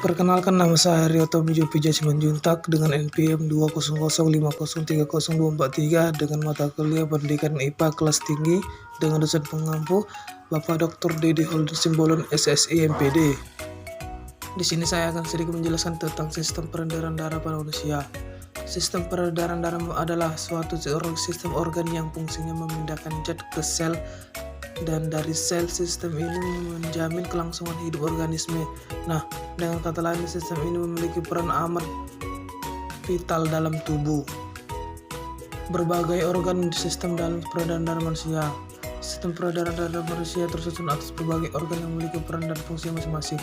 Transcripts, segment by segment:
Perkenalkan, nama saya Rio Tommy Jupija Simanjuntak dengan NPM 20050302443 dengan mata kuliah Pendidikan IPA kelas tinggi dengan dosen pengampu Bapak Dr. Dedi Holden Simbolon SSI MPD. Di sini saya akan sedikit menjelaskan tentang sistem peredaran darah pada manusia. Sistem peredaran darah adalah suatu sistem organ yang fungsinya memindahkan zat ke sel, dan dari sel sistem ini menjamin kelangsungan hidup organisme. Nah, dengan kata lain, sistem ini memiliki peran amat vital dalam tubuh. Berbagai organ sistem dalam peredaran darah manusia. Sistem peredaran darah manusia tersusun atas berbagai organ yang memiliki peran dan fungsi masing-masing.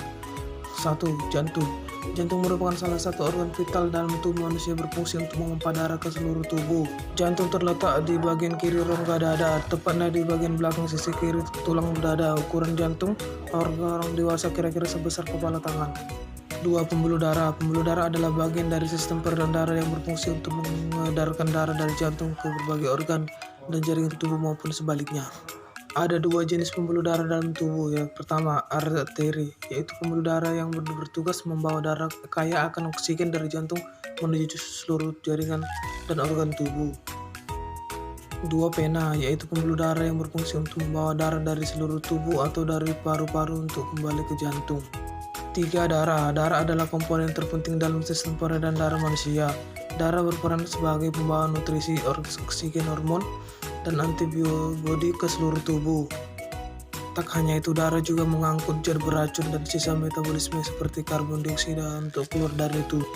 1. Jantung. Jantung merupakan salah satu organ vital dalam tubuh manusia, berfungsi untuk memompa darah ke seluruh tubuh. Jantung terletak di bagian kiri rongga dada, tepatnya di bagian belakang sisi kiri tulang dada. Ukuran jantung orang dewasa kira-kira sebesar kepala tangan. 2. Pembuluh darah. Pembuluh darah adalah bagian dari sistem peredaran darah yang berfungsi untuk mengedarkan darah dari jantung ke berbagai organ dan jaringan tubuh maupun sebaliknya. Ada 2 jenis pembuluh darah dalam tubuh. Yang pertama, arteri, yaitu pembuluh darah yang bertugas membawa darah kaya akan oksigen dari jantung menuju seluruh jaringan dan organ tubuh. 2. Vena, yaitu pembuluh darah yang berfungsi untuk membawa darah dari seluruh tubuh atau dari paru-paru untuk kembali ke jantung. 3. Darah. Darah adalah komponen terpenting dalam sistem peredaran darah manusia. Darah berperan sebagai pembawa nutrisi, oksigen, hormon, dan antibodi ke seluruh tubuh. Tak hanya itu, darah juga mengangkut zat beracun dan sisa metabolisme seperti karbon dioksida untuk keluar dari tubuh.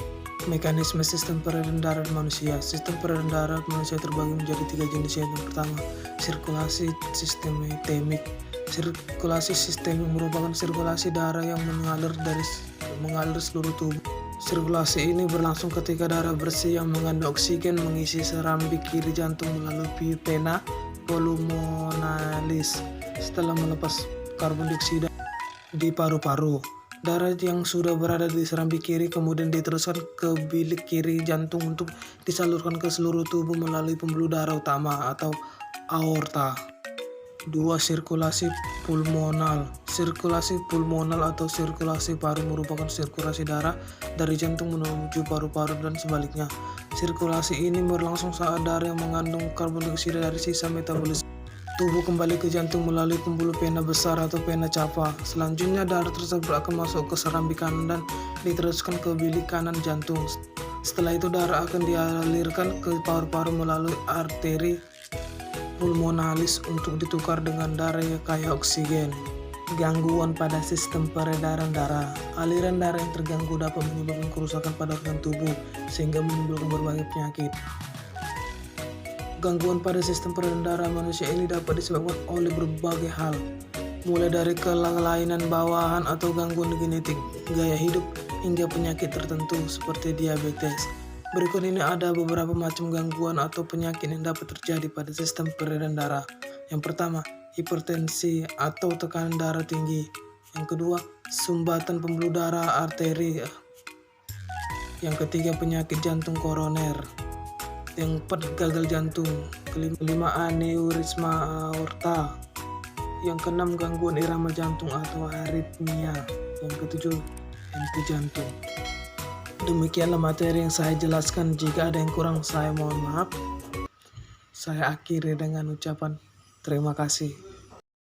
Mekanisme sistem peredaran darah manusia. Sistem peredaran darah manusia terbagi menjadi 3 jenis. Yang pertama, sirkulasi sistemik. Sirkulasi sistemik merupakan sirkulasi darah yang mengalir seluruh tubuh. Sirkulasi ini berlangsung ketika darah bersih yang mengandung oksigen mengisi serambi kiri jantung melalui vena pulmonalis setelah melepas karbon dioksida di paru-paru. Darah yang sudah berada di serambi kiri kemudian diteruskan ke bilik kiri jantung untuk disalurkan ke seluruh tubuh melalui pembuluh darah utama atau aorta. 2. Sirkulasi pulmonal. Sirkulasi pulmonal atau sirkulasi paru merupakan sirkulasi darah dari jantung menuju paru-paru dan sebaliknya. Sirkulasi ini berlangsung saat darah yang mengandung karbon dioksida dari sisa metabolisme tubuh kembali ke jantung melalui pembuluh vena besar atau vena cava. Selanjutnya darah tersebut akan masuk ke serambi kanan dan diteruskan ke bilik kanan jantung. Setelah itu darah akan dialirkan ke paru-paru melalui arteri pulmonalis untuk ditukar dengan darah yang kaya oksigen. Gangguan pada sistem peredaran darah. Aliran darah yang terganggu dapat menyebabkan kerusakan pada organ tubuh sehingga menimbulkan berbagai penyakit. Gangguan pada sistem peredaran darah manusia ini dapat disebabkan oleh berbagai hal, mulai dari kelainan bawaan atau gangguan genetik, gaya hidup, hingga penyakit tertentu seperti diabetes. Berikut ini ada beberapa macam gangguan atau penyakit yang dapat terjadi pada sistem peredaran darah. Yang pertama, hipertensi atau tekanan darah tinggi. Yang kedua, sumbatan pembuluh darah arteri. Yang ketiga, penyakit jantung koroner. Yang keempat, gagal jantung. Kelima, aneurisma aorta. Yang keenam, gangguan irama jantung atau aritmia. Yang ketujuh, henti jantung. Demikianlah materi yang saya jelaskan. Jika ada yang kurang, saya mohon maaf. Saya akhiri dengan ucapan terima kasih.